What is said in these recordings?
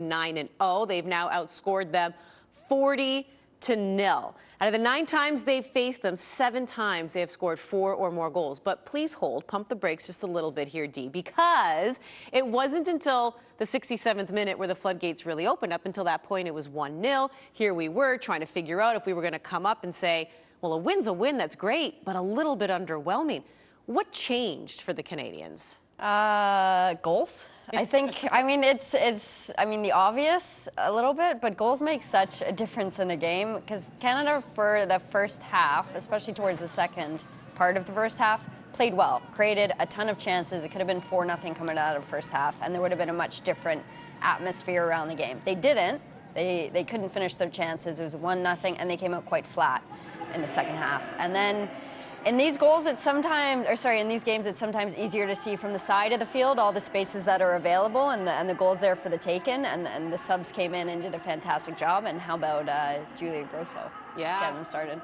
9-0. They've now outscored them 40-0. Out of the 9 times they've faced them, 7 times they have scored 4 or more goals. But please hold, pump the brakes just a little bit here, Dee, because it wasn't until the 67th minute where the floodgates really opened. Up until that point, it was 1-0. Here we were trying to figure out if we were going to come up and say, well, a win's a win, that's great, but a little bit underwhelming. What changed for the Canadians? Goals. I think, it's the obvious a little bit, but goals make such a difference in a game because Canada for the first half, especially towards the second part of the first half, played well, created a ton of chances. It could have been 4-0 coming out of the first half, and there would have been a much different atmosphere around the game. They didn't. They couldn't finish their chances. It was 1-0, and they came out quite flat in the second half. And then in these games, it's sometimes easier to see from the side of the field all the spaces that are available and the goals there for the taken. And the subs came in and did a fantastic job. And how about Julia Grosso? Yeah, getting them started.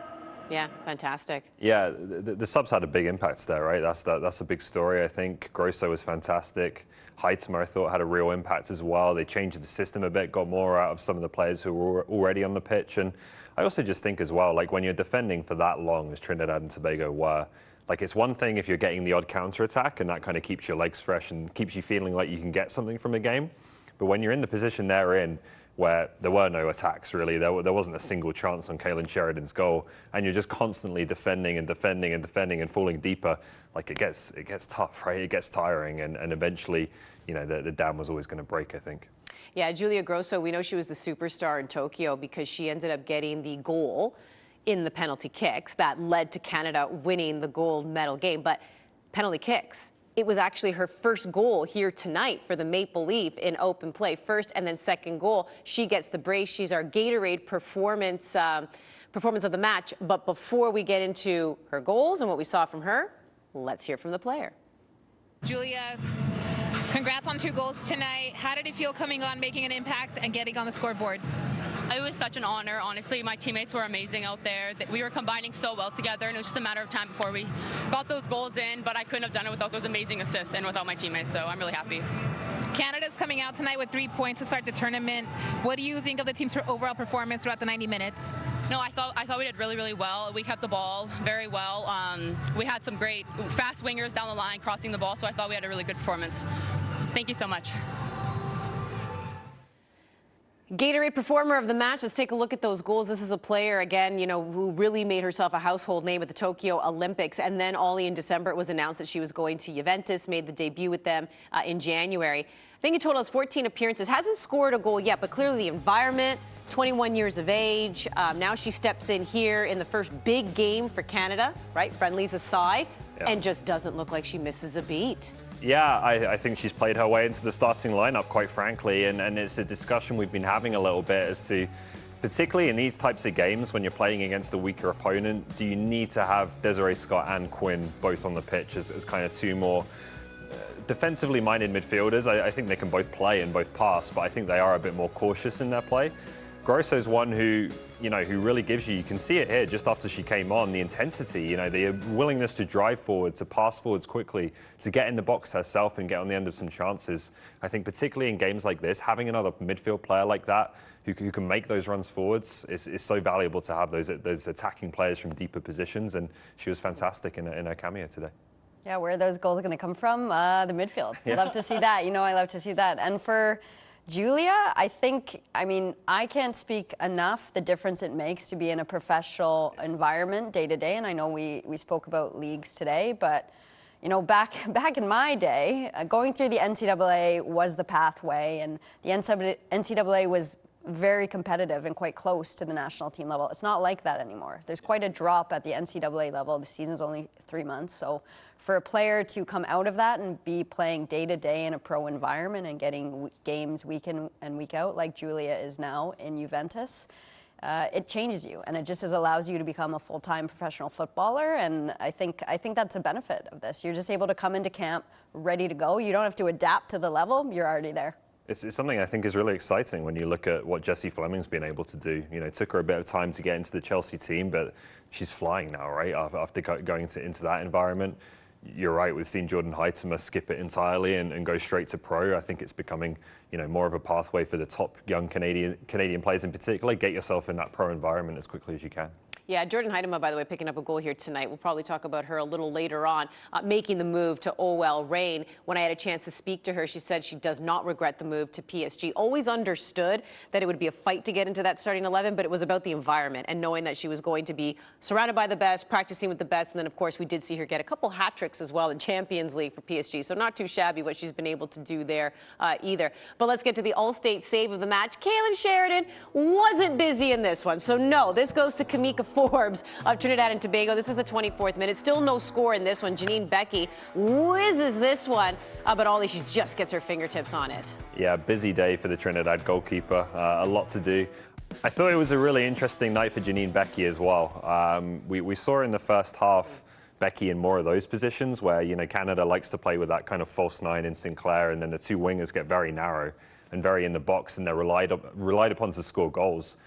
Yeah, fantastic. Yeah, the subs had a big impact there, right? That's a big story, I think. Grosso was fantastic. Heitzmer, I thought, had a real impact as well. They changed the system a bit, got more out of some of the players who were already on the pitch. And I also just think as well, like when you're defending for that long as Trinidad and Tobago were, like it's one thing if you're getting the odd counter-attack and that kind of keeps your legs fresh and keeps you feeling like you can get something from a game. But when you're in the position they're in, where there were no attacks really, there wasn't a single chance on Kaylin Sheridan's goal, and you're just constantly defending and defending and defending and falling deeper, like it gets tough, right? It gets tiring, and eventually, you know, the dam was always going to break, I think. Yeah, Julia Grosso, we know she was the superstar in Tokyo because she ended up getting the goal in the penalty kicks that led to Canada winning the gold medal game. But penalty kicks, it was actually her first goal here tonight for the Maple Leaf in open play. First and then second goal. She gets the brace. She's our Gatorade performance of the match. But before we get into her goals and what we saw from her, let's hear from the player. Julia, congrats on 2 goals tonight. How did it feel coming on, making an impact, and getting on the scoreboard? It was such an honor, honestly. My teammates were amazing out there. We were combining so well together, and it was just a matter of time before we got those goals in, but I couldn't have done it without those amazing assists and without my teammates, so I'm really happy. Canada's coming out tonight with 3 points to start the tournament. What do you think of the team's overall performance throughout the 90 minutes? No, I thought we did really, really well. We kept the ball very well. We had some great fast wingers down the line crossing the ball, so I thought we had a really good performance. Thank you so much. Gatorade performer of the match. Let's take a look at those goals. This is a player, again, you know, who really made herself a household name at the Tokyo Olympics. And then Ollie, in December, it was announced that she was going to Juventus, made the debut with them in January. I think in total has 14 appearances. Hasn't scored a goal yet, but clearly the environment, 21 years of age. Now she steps in here in the first big game for Canada, right? Friendlies aside, and just doesn't look like she misses a beat. Yeah, I think she's played her way into the starting lineup, quite frankly, and it's a discussion we've been having a little bit as to, particularly in these types of games when you're playing against a weaker opponent, do you need to have Desiree Scott and Quinn both on the pitch as kind of 2 more defensively minded midfielders? I think they can both play and both pass, but I think they are a bit more cautious in their play. Grosso's one who really gives you can see it here just after she came on, the intensity, you know, the willingness to drive forward, to pass forwards quickly, to get in the box herself and get on the end of some chances. I think particularly in games like this, having another midfield player like that who can make those runs forwards is so valuable to have those attacking players from deeper positions, and she was fantastic in her cameo today. Yeah, where are those goals going to come from? The midfield. I'd love to see that. You know, I love to see that. And for Julia, I can't speak enough the difference it makes to be in a professional environment day to day. And I know we spoke about leagues today, but you know, back in my day, going through the NCAA was the pathway, and the NCAA was very competitive and quite close to the national team level. It's not like that anymore. There's quite a drop at the NCAA level. The season's only 3 months. So for a player to come out of that and be playing day to day in a pro environment and getting games week in and week out like Julia is now in Juventus, it changes you, and it just allows you to become a full-time professional footballer. And I think that's a benefit of this. You're just able to come into camp ready to go. You don't have to adapt to the level. You're already there. It's something I think is really exciting when you look at what Jessie Fleming's been able to do. You know, it took her a bit of time to get into the Chelsea team, but she's flying now, right? After going into that environment. you're right, we've seen Jordan Heitema skip it entirely and go straight to pro. I think it's becoming, more of a pathway for the top young Canadian players in particular. Get yourself in that pro environment as quickly as you can. Yeah, Jordan Heitema, by the way, picking up a goal here tonight. We'll probably talk about her a little later on, making the move to OL Reign. When I had a chance to speak to her, she said she does not regret the move to PSG. Always understood that it would be a fight to get into that starting 11, but it was about the environment and knowing that she was going to be surrounded by the best, practicing with the best. And then, of course, we did see her get a couple hat tricks as well in Champions League for PSG. So not too shabby what she's been able to do there either. But let's get to the all-state save of the match. Kaylin Sheridan wasn't busy in this one. So no, this goes to Kamika Forbes of Trinidad and Tobago. This is the 24th minute. Still no score in this one. Janine Becky whizzes this one, but Ollie, she just gets her fingertips on it. Yeah, busy day for the Trinidad goalkeeper. A lot to do. I thought it was a really interesting night for Janine Becky as well. We saw in the first half Becky in more of those positions where, Canada likes to play with that kind of false nine in Sinclair, and then the two wingers get very narrow and very in the box, and they're relied upon to score goals.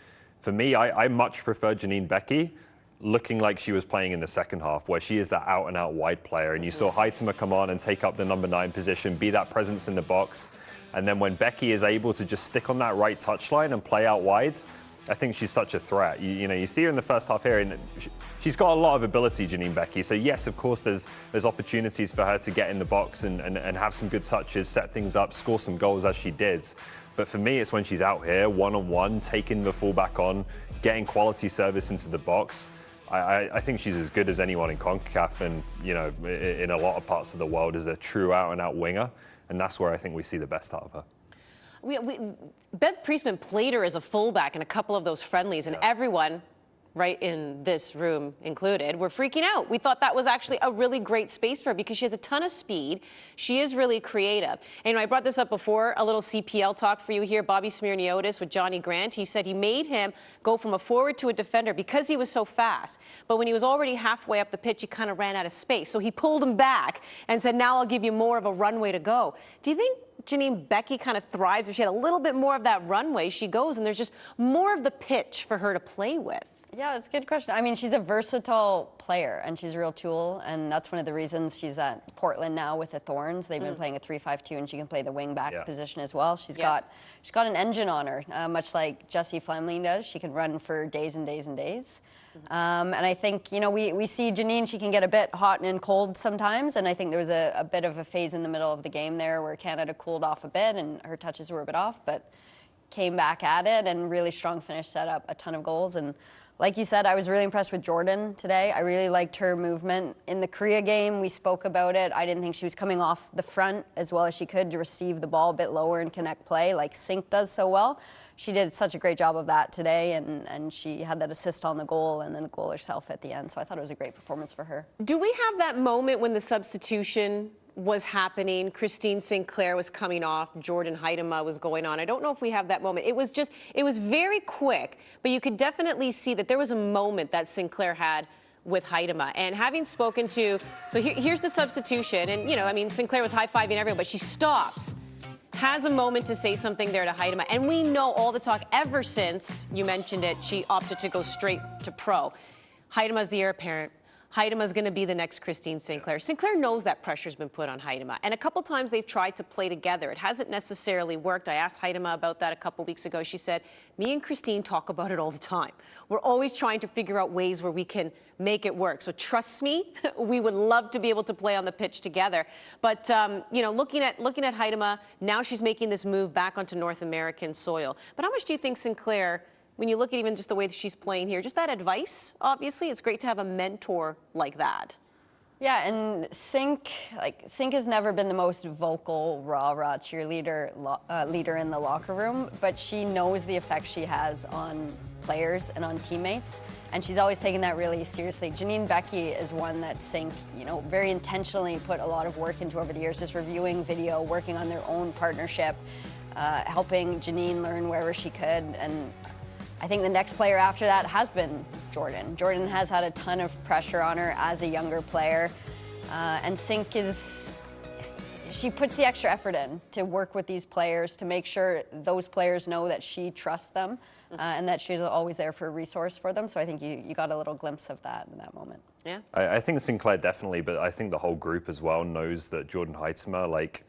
For me, I much prefer Janine Becky looking like she was playing in the second half, where she is that out-and-out wide player. And you saw Heitema come on and take up the number 9 position, be that presence in the box. And then when Becky is able to just stick on that right touchline and play out wide, I think she's such a threat. You see her in the first half here, and she's got a lot of ability, Janine Becky. So yes, of course, there's opportunities for her to get in the box and have some good touches, set things up, score some goals as she did. But for me, it's when she's out here, one-on-one, taking the fullback on, getting quality service into the box. I think she's as good as anyone in Concacaf and, in a lot of parts of the world as a true out-and-out winger. And that's where I think we see the best out of her. Bev Priestman played her as a fullback in a couple of those friendlies, and everyone, right in this room included, were freaking out. We thought that was actually a really great space for her because she has a ton of speed. She is really creative. And I brought this up before, a little CPL talk for you here. Bobby Smirniotis with Johnny Grant. He said he made him go from a forward to a defender because he was so fast. But when he was already halfway up the pitch, he kind of ran out of space. So he pulled him back and said, now I'll give you more of a runway to go. Do you think Janine Becky kind of thrives if she had a little bit more of that runway? She goes and there's just more of the pitch for her to play with. Yeah, that's a good question. I mean, she's a versatile player, and she's a real tool, and that's one of the reasons she's at Portland now with the Thorns. They've been playing a 3-5-2, and she can play the wing-back position as well. She's got an engine on her, much like Jessie Flemling does. She can run for days and days and days. And I think, we see Janine, she can get a bit hot and cold sometimes, and I think there was a bit of a phase in the middle of the game there where Canada cooled off a bit, and her touches were a bit off, but came back at it, and really strong finish, set up a ton of goals. And like you said, I was really impressed with Jordan today. I really liked her movement. In the Korea game, we spoke about it. I didn't think she was coming off the front as well as she could to receive the ball a bit lower and connect play like Sink does so well. She did such a great job of that today, and she had that assist on the goal and then the goal herself at the end. So I thought it was a great performance for her. Do we have that moment when the substitution was happening? Christine Sinclair was coming off, Jordan Heitema was going on. I don't know if we have that moment. It was very quick, but you could definitely see that there was a moment that Sinclair had with Heitema. And having spoken to, so here's the substitution, and Sinclair was high-fiving everyone, but she stops, has a moment to say something there to Heitema. And we know all the talk ever since, you mentioned it, she opted to go straight to pro. Heitema's the heir apparent. Heitema's going to be the next Christine Sinclair. Sinclair knows that pressure's been put on Heitema. And a couple times they've tried to play together. It hasn't necessarily worked. I asked Heitema about that a couple weeks ago. She said, me and Christine talk about it all the time. We're always trying to figure out ways where we can make it work. So trust me, we would love to be able to play on the pitch together. But, looking at Heitema, now she's making this move back onto North American soil. But how much do you think Sinclair, when you look at even just the way that she's playing here, just that advice, obviously, it's great to have a mentor like that. Yeah, and Sink has never been the most vocal, rah-rah cheerleader leader in the locker room, but she knows the effect she has on players and on teammates, and she's always taken that really seriously. Janine Becky is one that Sink, very intentionally put a lot of work into over the years, just reviewing video, working on their own partnership, helping Janine learn wherever she could, and I think the next player after that has been Jordan. Jordan has had a ton of pressure on her as a younger player. And Sink she puts the extra effort in to work with these players, to make sure those players know that she trusts them and that she's always there for a resource for them. So I think you got a little glimpse of that in that moment. Yeah. I think Sinclair definitely, but I think the whole group as well knows that Jordan Heitzmer, like,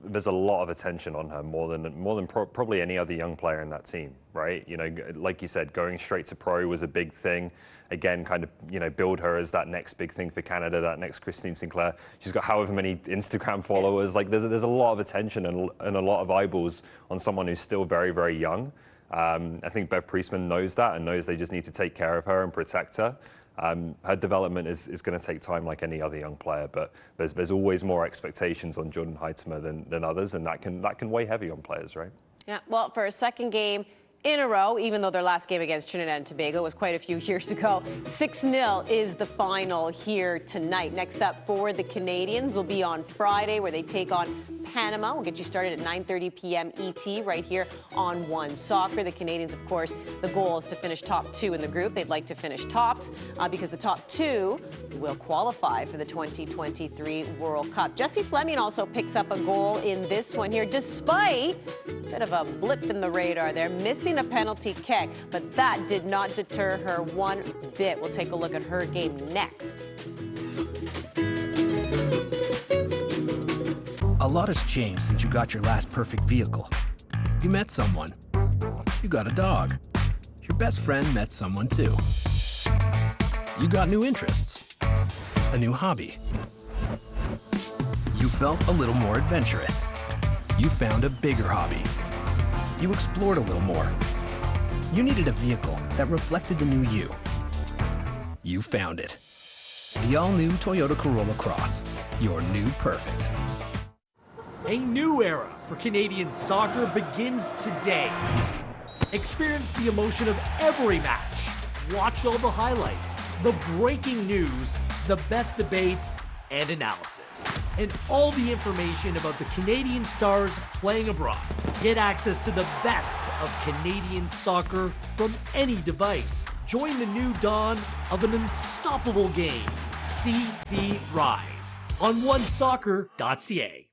there's a lot of attention on her, more than probably any other young player in that team, right? You know, like you said, going straight to pro was a big thing. Again, kind of, you know, build her as that next big thing for Canada, that next Christine Sinclair. She's got however many Instagram followers. Like, there's a lot of attention and a lot of eyeballs on someone who's still very, very young. I think Bev Priestman knows that and knows they just need to take care of her and protect her. Her development is going to take time like any other young player, but there's always more expectations on Jordan Heitzmer than others, and that can weigh heavy on players, right? Yeah, well, for a second game in a row, even though their last game against Trinidad and Tobago was quite a few years ago, 6-0 is the final here tonight. Next up for the Canadians will be on Friday, where they take on Panama. We'll get you started at 9:30 p.m. ET right here on One Soccer. The Canadians, of course, the goal is to finish top 2 in the group. They'd like to finish tops because the top 2 will qualify for the 2023 World Cup. Jessie Fleming also picks up a goal in this one here, despite a bit of a blip in the radar there, missing a penalty kick, but that did not deter her one bit. We'll take a look at her game next. A lot has changed since you got your last perfect vehicle. You met someone. You got a dog. Your best friend met someone too. You got new interests. A new hobby. You felt a little more adventurous. You found a bigger hobby. You explored a little more. You needed a vehicle that reflected the new you. You found it. The all-new Toyota Corolla Cross. Your new perfect. A new era for Canadian soccer begins today. Experience the emotion of every match. Watch all the highlights, the breaking news, the best debates, and analysis. And all the information about the Canadian stars playing abroad. Get access to the best of Canadian soccer from any device. Join the new dawn of an unstoppable game. See the rise on onesoccer.ca.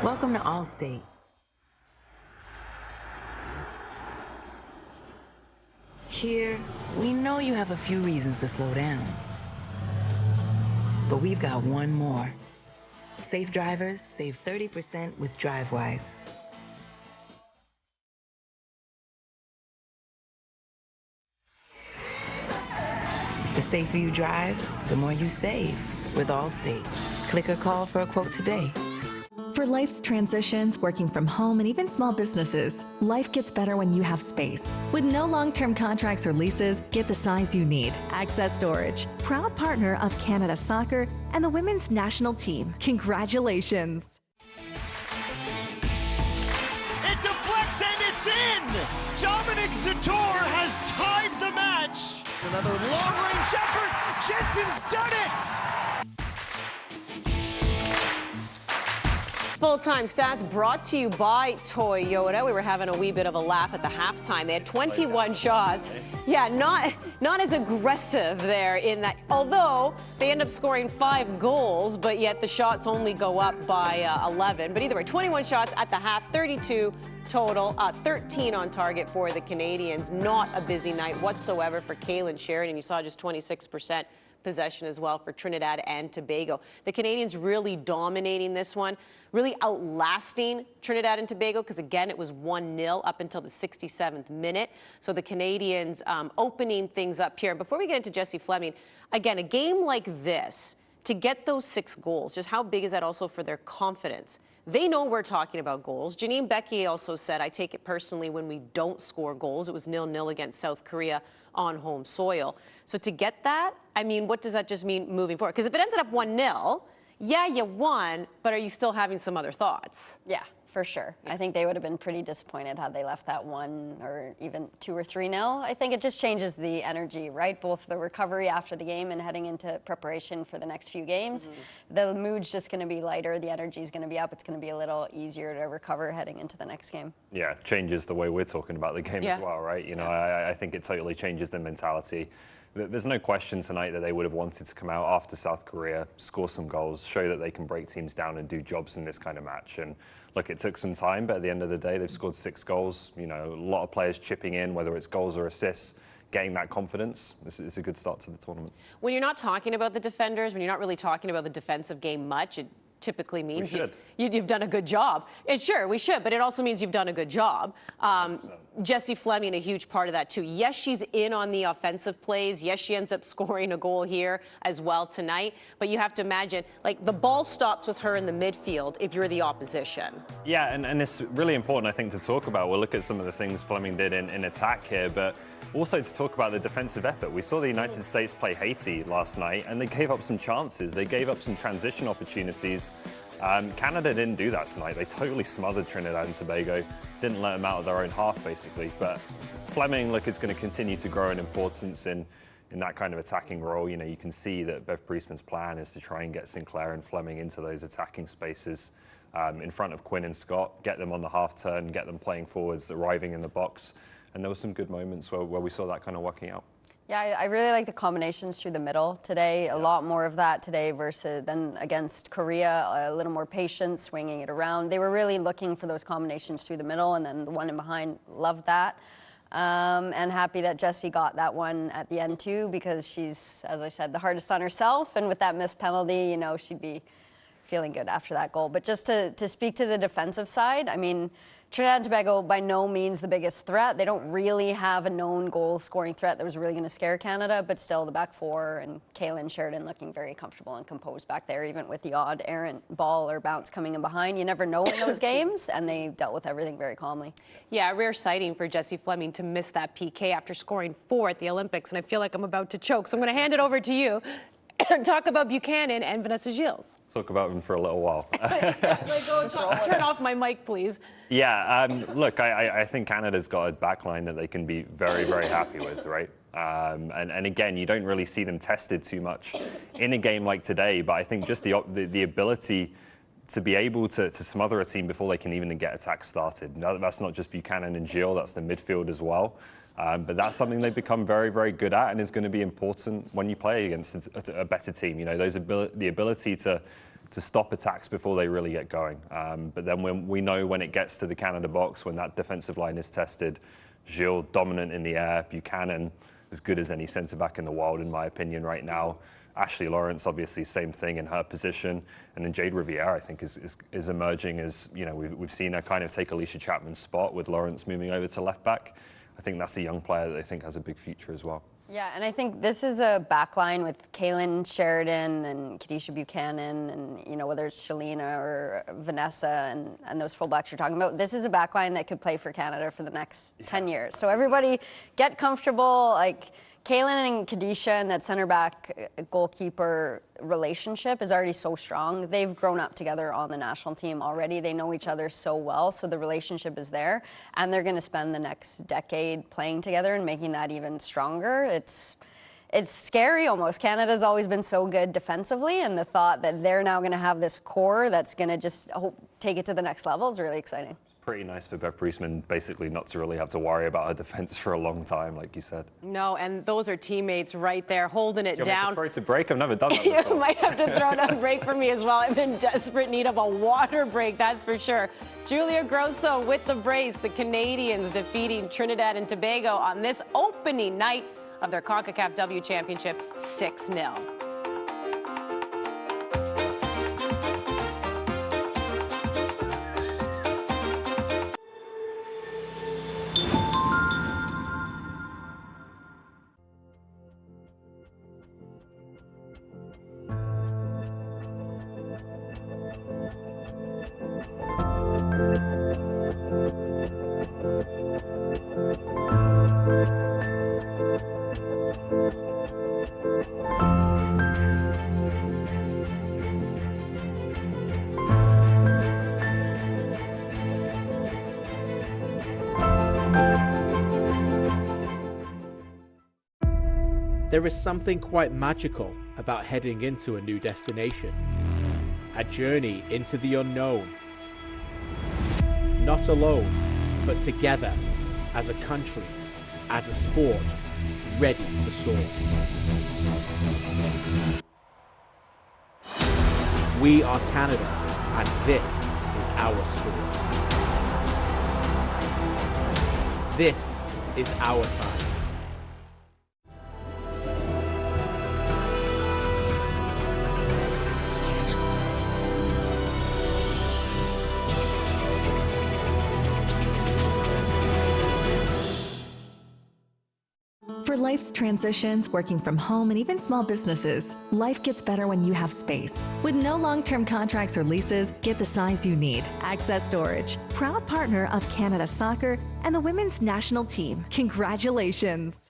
Welcome to Allstate. Here, we know you have a few reasons to slow down. But we've got one more. Safe drivers save 30% with DriveWise. The safer you drive, the more you save with Allstate. Click or call for a quote today. For life's transitions, working from home, and even small businesses, life gets better when you have space. With no long-term contracts or leases, get the size you need. Access Storage, proud partner of Canada Soccer and the women's national team. Congratulations. It deflects and it's in! Dominic Zator has tied the match! Another long-range effort! Jensen's done it! Full-time stats brought to you by Toyota. We were having a wee bit of a laugh at the halftime. They had 21 shots. Yeah, not as aggressive there in that, although they end up scoring 5 goals, but yet the shots only go up by 11. But either way, 21 shots at the half, 32 total, 13 on target for the Canadians. Not a busy night whatsoever for Kaylin Sheridan. You saw just 26% possession as well for Trinidad and Tobago. The Canadians really dominating this one, really outlasting Trinidad and Tobago, because again, it was 1-0 up until the 67th minute. So the Canadians opening things up here. Before we get into Jessie Fleming, again, a game like this, to get those 6 goals, just how big is that also for their confidence? They know we're talking about goals. Janine Beckie also said, I take it personally when we don't score goals. It was 0-0 against South Korea on home soil. So to get that, I mean, what does that just mean moving forward? Because if it ended up 1-0, yeah, you won, but are you still having some other thoughts? Yeah, for sure. I think they would have been pretty disappointed had they left that 1 or even 2 or 3-0. I think it just changes the energy, right? Both the recovery after the game and heading into preparation for the next few games. The mood's just going to be lighter. The energy's going to be up. It's going to be a little easier to recover heading into the next game. Yeah, changes the way we're talking about the game as well, right? You know, I think it totally changes the mentality. there's no question tonight that they would have wanted to come out after South Korea, score some goals, show that they can break teams down and do jobs in this kind of match. And look, it took some time, but at the end of the day, they've scored 6 goals. You know, a lot of players chipping in, whether it's goals or assists, getting that confidence. It's a good start to the tournament. When you're not talking about the defenders, when you're not really talking about the defensive game much, it typically means you've done a good job. And sure, we should, but it also means you've done a good job. Jessie Fleming, a huge part of that too. Yes, she's in on the offensive plays. Yes, she ends up scoring a goal here as well tonight. But you have to imagine, like, the ball stops with her in the midfield if you're the opposition. Yeah, and it's really important, I think, to talk about. We'll look at some of the things Fleming did in attack here, but also to talk about the defensive effort. We saw the United States play Haiti last night, and they gave up some chances. They gave up some transition opportunities. Canada didn't do that tonight. They totally smothered Trinidad and Tobago, didn't let them out of their own half, basically. But Fleming, look, is going to continue to grow in importance in that kind of attacking role. You know, you can see that Bev Priestman's plan is to try and get Sinclair and Fleming into those attacking spaces in front of Quinn and Scott, get them on the half turn, get them playing forwards, arriving in the box. And there were some good moments where we saw that kind of working out. Yeah, I really like the combinations through the middle today. A lot more of that today versus than against Korea. A little more patience, swinging it around. They were really looking for those combinations through the middle, and then the one in behind, loved that. And happy that Jessie got that one at the end too, because she's, as I said, the hardest on herself. And with that missed penalty, you know, she'd be feeling good after that goal. But just to speak to the defensive side, I mean, Trinidad and Tobago, by no means the biggest threat. They don't really have a known goal-scoring threat that was really going to scare Canada, but still the back four and Kaylin Sheridan looking very comfortable and composed back there, even with the odd errant ball or bounce coming in behind. You never know in those games, and they dealt with everything very calmly. Yeah, a rare sighting for Jessie Fleming to miss that PK after scoring 4 at the Olympics, and I feel like I'm about to choke, so I'm going to hand it over to you. Talk about Buchanan and Vanessa Gilles. Talk about them for a little while. Turn off my mic, please. Yeah, look, I think Canada's got a backline that they can be very, very happy with, right? And again, you don't really see them tested too much in a game like today, but I think just the ability to be able to smother a team before they can even get attacks started. No, that's not just Buchanan and Gilles, that's the midfield as well. But that's something they've become very, very good at, and is going to be important when you play against a better team. You know, the ability to stop attacks before they really get going. But then when we know when it gets to the Canada box, when that defensive line is tested, Gilles dominant in the air, Buchanan as good as any centre back in the world, in my opinion, right now. Ashley Lawrence, obviously, same thing in her position. And then Jade Riviere, I think, is emerging as, you know, we've seen her kind of take Alicia Chapman's spot with Lawrence moving over to left back. I think that's a young player that I think has a big future as well. Yeah, and I think this is a backline with Kaylin Sheridan and Kadisha Buchanan and, you know, whether it's Shalina or Vanessa and those fullbacks you're talking about. This is a backline that could play for Canada for the next 10 years. So everybody get comfortable. Like, Kaylin and Kadisha and that center back goalkeeper relationship is already so strong. They've grown up together on the national team already. They know each other so well, so the relationship is there. And they're going to spend the next decade playing together and making that even stronger. It's scary almost. Canada's always been so good defensively, and the thought that they're now going to have this core that's going to just take it to the next level is really exciting. Pretty nice for Bev Priestman, basically not to really have to worry about her defense for a long time, like you said. No, and those are teammates right there holding it down. You want me to throw to break? I've never done that before. You might have to throw down a break for me as well. I'm in desperate need of a water break, that's for sure. Julia Grosso with the brace, the Canadians defeating Trinidad and Tobago on this opening night of their Concacaf W Championship 6-0. There is something quite magical about heading into a new destination, a journey into the unknown. Not alone, but together, as a country, as a sport, ready to soar. We are Canada, and this is our sport. This is our time. For life's transitions, working from home, and even small businesses, life gets better when you have space. With no long-term contracts or leases, get the size you need. Access Storage, proud partner of Canada Soccer and the women's national team. Congratulations!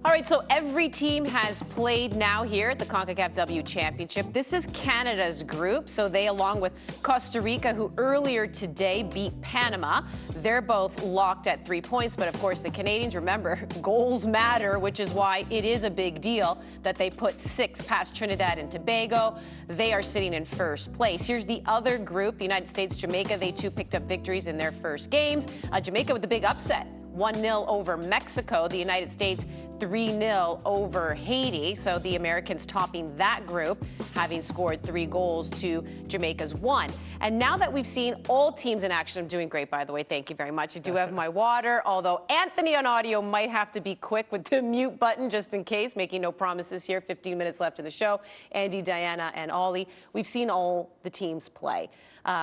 All right, so every team has played now here at the Concacaf W Championship. This is Canada's group, so they, along with Costa Rica, who earlier today beat Panama, they're both locked at 3 points. But of course, the Canadians, remember, goals matter, which is why it is a big deal that they put 6 past Trinidad and Tobago. They are sitting in first place. Here's the other group, the United States, Jamaica. They too picked up victories in their first games. Jamaica with the big upset, 1-0 over Mexico. The United States 3-0 over Haiti. So the Americans topping that group, having scored 3 goals to Jamaica's 1. And now that we've seen all teams in action, I'm doing great, by the way. Thank you very much. I do have my water, although Anthony on audio might have to be quick with the mute button just in case, making no promises here. 15 minutes left in the show. Andy, Diana, and Ollie, we've seen all the teams play.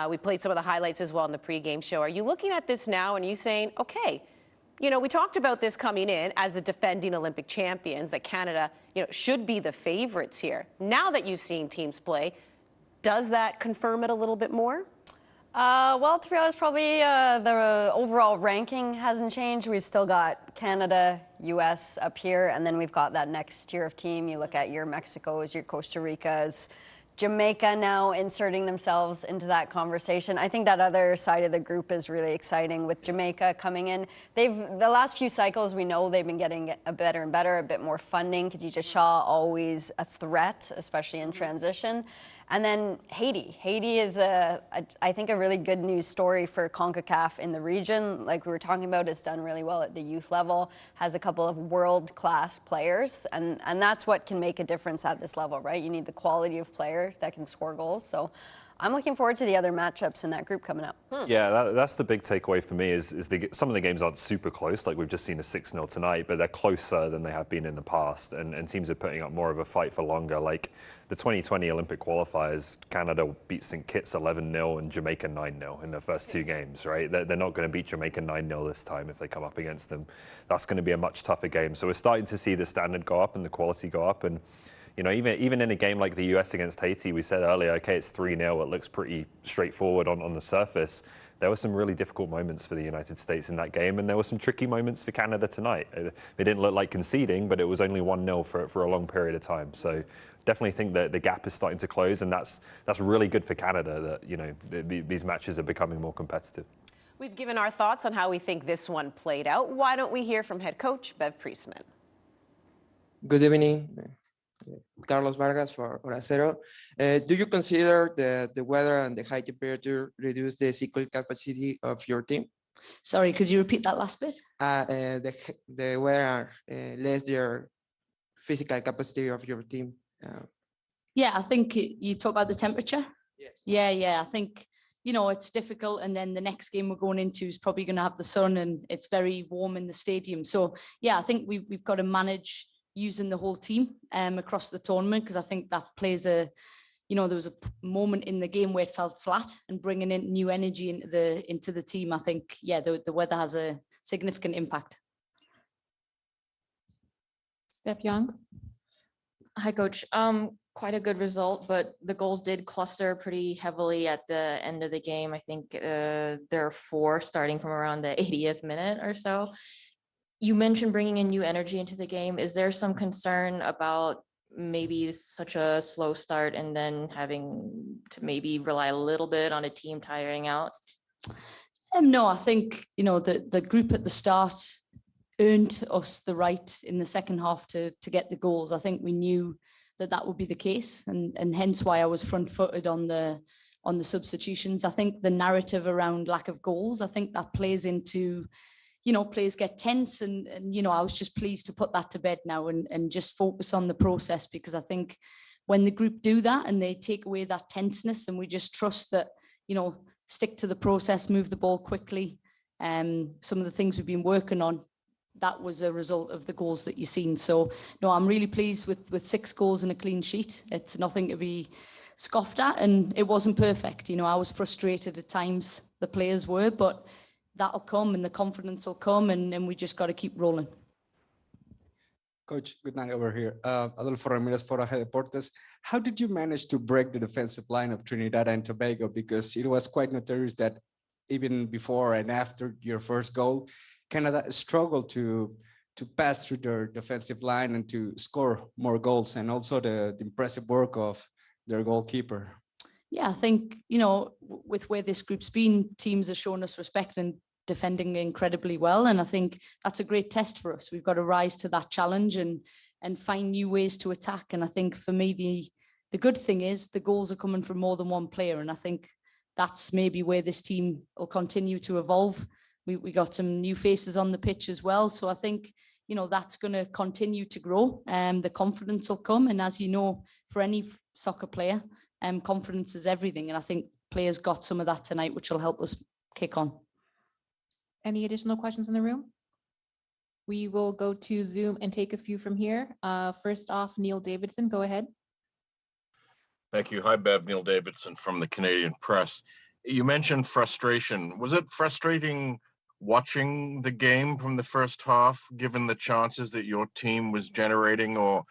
We played some of the highlights as well in the pregame show. Are you looking at this now and are you saying, okay, you know, we talked about this coming in as the defending Olympic champions, that Canada, you know, should be the favorites here. Now that you've seen teams play, does that confirm it a little bit more? Well, to be honest, probably the overall ranking hasn't changed. We've still got Canada, U.S. up here, and then we've got that next tier of team. You look at your Mexico's, your Costa Rica's, Jamaica now inserting themselves into that conversation. I think that other side of the group is really exciting with Jamaica coming in. The last few cycles, we know they've been getting better and better, a bit more funding. Khadija Shah, always a threat, especially in transition. And then Haiti. Haiti is, I think, a really good news story for CONCACAF in the region. Like we were talking about, it's done really well at the youth level, has a couple of world-class players, and that's what can make a difference at this level, right? You need the quality of player that can score goals. So I'm looking forward to the other matchups in that group coming up. Yeah, that's the big takeaway for me is some of the games aren't super close. Like we've just seen a 6-0 tonight, but they're closer than they have been in the past. And teams are putting up more of a fight for longer. Like the 2020 Olympic qualifiers, Canada beat St. Kitts 11-0 and Jamaica 9-0 in their first 2 games, right? They're not going to beat Jamaica 9-0 this time if they come up against them. That's going to be a much tougher game. So we're starting to see the standard go up and the quality go up. And you know, even in a game like the US against Haiti, we said earlier, okay, it's 3-0. It looks pretty straightforward on the surface. There were some really difficult moments for the United States in that game, and there were some tricky moments for Canada tonight. It didn't look like conceding, but it was only 1-0 for a long period of time. So definitely think that the gap is starting to close, and that's really good for Canada that, you know, these matches are becoming more competitive. We've given our thoughts on how we think this one played out. Why don't we hear from head coach Bev Priestman? Good evening. Carlos Vargas for Hora Cero. Do you consider the weather and the high temperature reduce the physical capacity of your team? Sorry, could you repeat that last bit? The weather less your physical capacity of your team. Yeah, I think you talk about the temperature. Yes. Yeah. I think, you know, it's difficult. And then the next game we're going into is probably going to have the sun and it's very warm in the stadium. So, yeah, I think we've got to manage using the whole team across the tournament, because I think that plays there was a moment in the game where it felt flat, and bringing in new energy into the team. I think, yeah, the weather has a significant impact. Steph Young. Hi, Coach. quite a good result, but the goals did cluster pretty heavily at the end of the game. I think there are 4 starting from around the 80th minute or so. You mentioned bringing in new energy into the game. Is there some concern about maybe such a slow start and then having to maybe rely a little bit on a team tiring out? No, I think, the group at the start earned us the right in the second half to get the goals. I think we knew that would be the case, and hence why I was front-footed on the substitutions. I think the narrative around lack of goals, I think that plays into, players get tense, and I was just pleased to put that to bed now and just focus on the process, because I think when the group do that and they take away that tenseness and we just trust that, stick to the process, move the ball quickly, some of the things we've been working on, that was a result of the goals that you've seen. So no, I'm really pleased with 6 goals and a clean sheet. It's nothing to be scoffed at, and it wasn't perfect. I was frustrated at times, the players were, but that'll come and the confidence will come, and we just got to keep rolling. Coach, good night over here. Adolfo Ramirez for AG Deportes. How did you manage to break the defensive line of Trinidad and Tobago? Because it was quite notorious that even before and after your first goal, Canada struggled to pass through their defensive line and to score more goals, and also the impressive work of their goalkeeper. Yeah, I think, with where this group's been, teams have shown us respect and defending incredibly well. And I think that's a great test for us. We've got to rise to that challenge and find new ways to attack. And I think for me, the good thing is the goals are coming from more than one player. And I think that's maybe where this team will continue to evolve. We got some new faces on the pitch as well. So I think, that's going to continue to grow, and the confidence will come. And as you know, for any soccer player, confidence is everything. And I think players got some of that tonight, which will help us kick on. Any additional questions in the room? We will go to Zoom and take a few from here. First off, Neil Davidson, go ahead. Thank you. Hi, Bev. Neil Davidson from the Canadian Press. You mentioned frustration. Was it frustrating watching the game from the first half, given the chances that your team was generating, or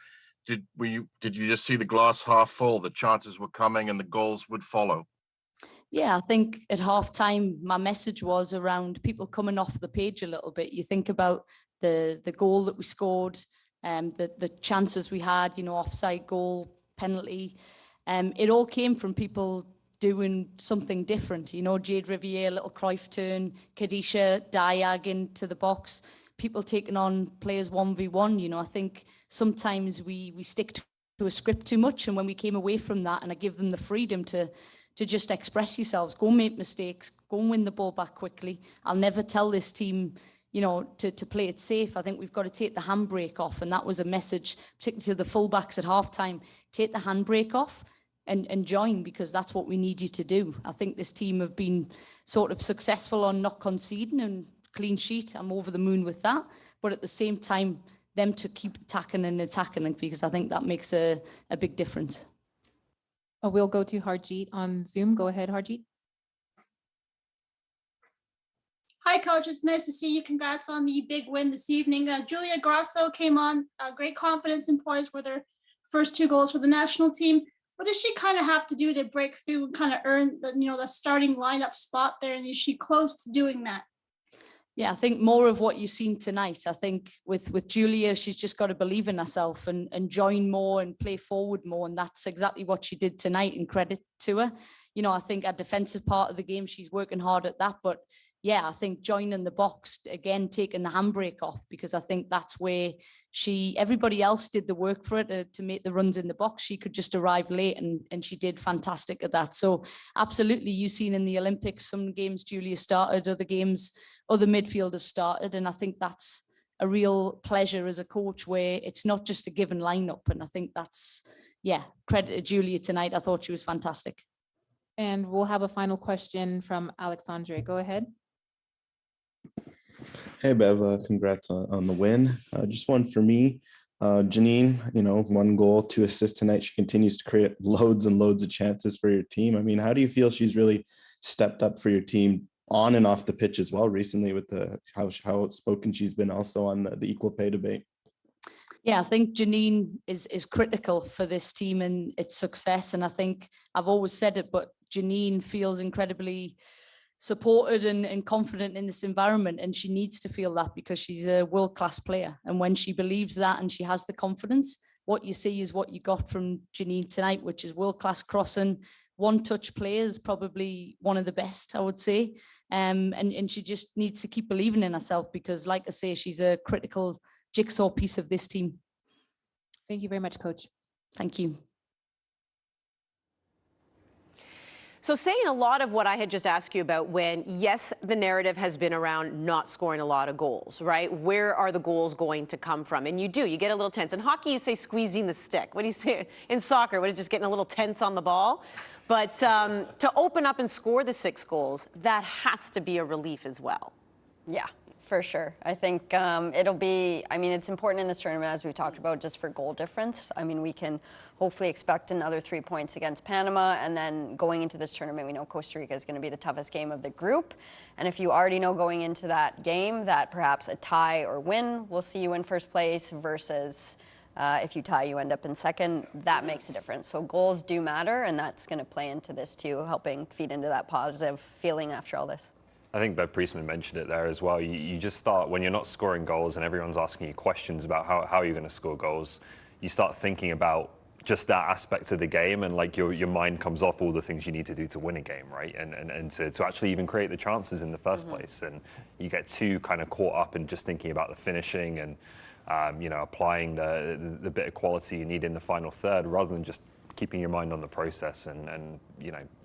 did you just see the glass half full, the chances were coming and the goals would follow? Yeah, I think at halftime, my message was around people coming off the page a little bit. You think about the goal that we scored, the chances we had, offside goal, penalty. It all came from people doing something different. Jade Riviere, little Cruyff turn, Kadisha, Diag into the box, people taking on players 1v1. I think sometimes we stick to a script too much. And when we came away from that, and I give them the freedom to just express yourselves, go and make mistakes, go and win the ball back quickly. I'll never tell this team, to play it safe. I think we've got to take the handbrake off. And that was a message, particularly to the fullbacks at halftime, take the handbrake off and join, because that's what we need you to do. I think this team have been sort of successful on not conceding and clean sheet. I'm over the moon with that. But at the same time, them to keep attacking, because I think that makes a big difference. We'll go to Harjeet on Zoom. Go ahead, Harjeet. Hi, Coach. It's nice to see you. Congrats on the big win this evening. Julia Grosso came on, great confidence and poise with her first 2 goals for the national team. What does she kind of have to do to break through and kind of earn the starting lineup spot there? And is she close to doing that? Yeah, I think more of what you've seen tonight. I think with Julia, she's just got to believe in herself and join more and play forward more. And that's exactly what she did tonight, and credit to her. I think our defensive part of the game, she's working hard at that. But yeah, I think joining the box, again, taking the handbrake off, because I think that's where everybody else did the work for it to make the runs in the box. She could just arrive late, and she did fantastic at that. So absolutely, you've seen in the Olympics, some games Julia started, other games, other midfielders started. And I think that's a real pleasure as a coach, where it's not just a given lineup. And I think that's, credit to Julia tonight. I thought she was fantastic. And we'll have a final question from Alexandre. Go ahead. Hey, Bev, congrats on the win. Just one for me. Janine, 1 goal, 2 assists tonight. She continues to create loads and loads of chances for your team. I mean, how do you feel she's really stepped up for your team on and off the pitch as well recently, with how outspoken she's been also on the equal pay debate? Yeah, I think Janine is critical for this team and its success. And I think I've always said it, but Janine feels incredibly supported and confident in this environment. And she needs to feel that because she's a world-class player. And when she believes that and she has the confidence, what you see is what you got from Janine tonight, which is world-class crossing, one-touch players, probably one of the best, I would say. And she just needs to keep believing in herself because, like I say, she's a critical jigsaw piece of this team. Thank you very much, Coach. Thank you. So saying a lot of what I had just asked you about when, yes, the narrative has been around not scoring a lot of goals, right? Where are the goals going to come from? And you get a little tense. In hockey, you say squeezing the stick. What do you say in soccer? What is just getting a little tense on the ball? But to open up and score the 6 goals, that has to be a relief as well. Yeah, for sure. I think it'll be, I mean, it's important in this tournament, as we talked about, just for goal difference. I mean, we can hopefully expect another 3 points against Panama. And then going into this tournament, we know Costa Rica is going to be the toughest game of the group. And if you already know going into that game that perhaps a tie or win will see you in first place versus if you tie, you end up in second, that makes a difference. So goals do matter, and that's going to play into this too, helping feed into that positive feeling after all this. I think Bev Priestman mentioned it there as well. You just start, when you're not scoring goals and everyone's asking you questions about how you're going to score goals, you start thinking about just that aspect of the game, and like your mind comes off all the things you need to do to win a game, right? And to actually even create the chances in the first place. And you get too kind of caught up in just thinking about the finishing and applying the bit of quality you need in the final third, rather than just keeping your mind on the process and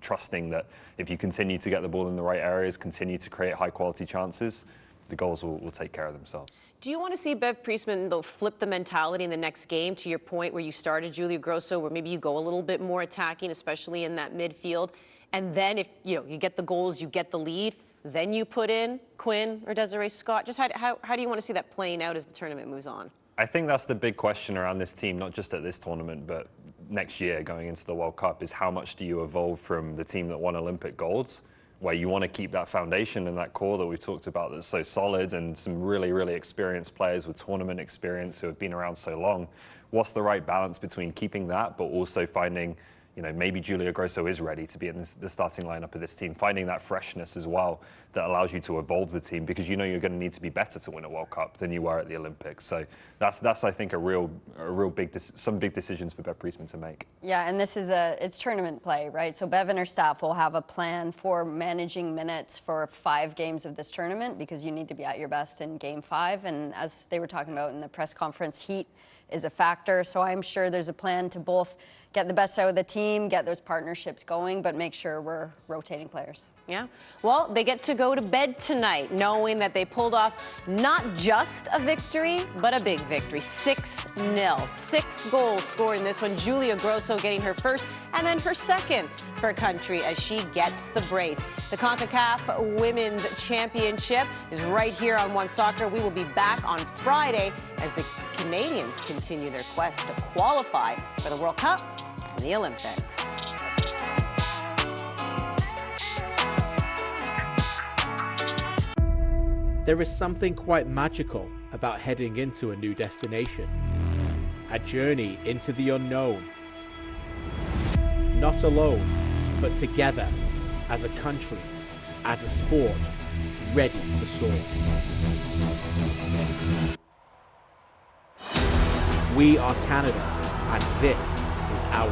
trusting that if you continue to get the ball in the right areas, continue to create high quality chances, the goals will take care of themselves. Do you want to see Bev Priestman, though, flip the mentality in the next game, to your point where you started, Julia Grosso, where maybe you go a little bit more attacking, especially in that midfield, and then if you get the goals, you get the lead, then you put in Quinn or Desiree Scott? Just how do you want to see that playing out as the tournament moves on? I think that's the big question around this team, not just at this tournament, but next year going into the World Cup, is how much do you evolve from the team that won Olympic golds, where you want to keep that foundation and that core that we've talked about that's so solid, and some really, really experienced players with tournament experience who have been around so long. What's the right balance between keeping that, but also finding, maybe Julia Grosso is ready to be in the starting lineup of this team, finding that freshness as well that allows you to evolve the team, because you're going to need to be better to win a World Cup than you were at the Olympics. So that's I think some big decisions for Bev Priestman to make. Yeah, and this is it's tournament play, right? So Bev and her staff will have a plan for managing minutes for 5 games of this tournament, because you need to be at your best in game 5. And as they were talking about in the press conference, heat is a factor. So I'm sure there's a plan to both get the best out of the team, get those partnerships going, but make sure we're rotating players. Yeah. Well, they get to go to bed tonight knowing that they pulled off not just a victory, but a big victory. 6-0. 6 goals scored in this one. Julia Grosso getting her first and then her second for her country as she gets the brace. The Concacaf Women's Championship is right here on One Soccer. We will be back on Friday as the Canadians continue their quest to qualify for the World Cup and the Olympics. There is something quite magical about heading into a new destination. A journey into the unknown. Not alone, but together, as a country, as a sport, ready to soar. We are Canada, and this is our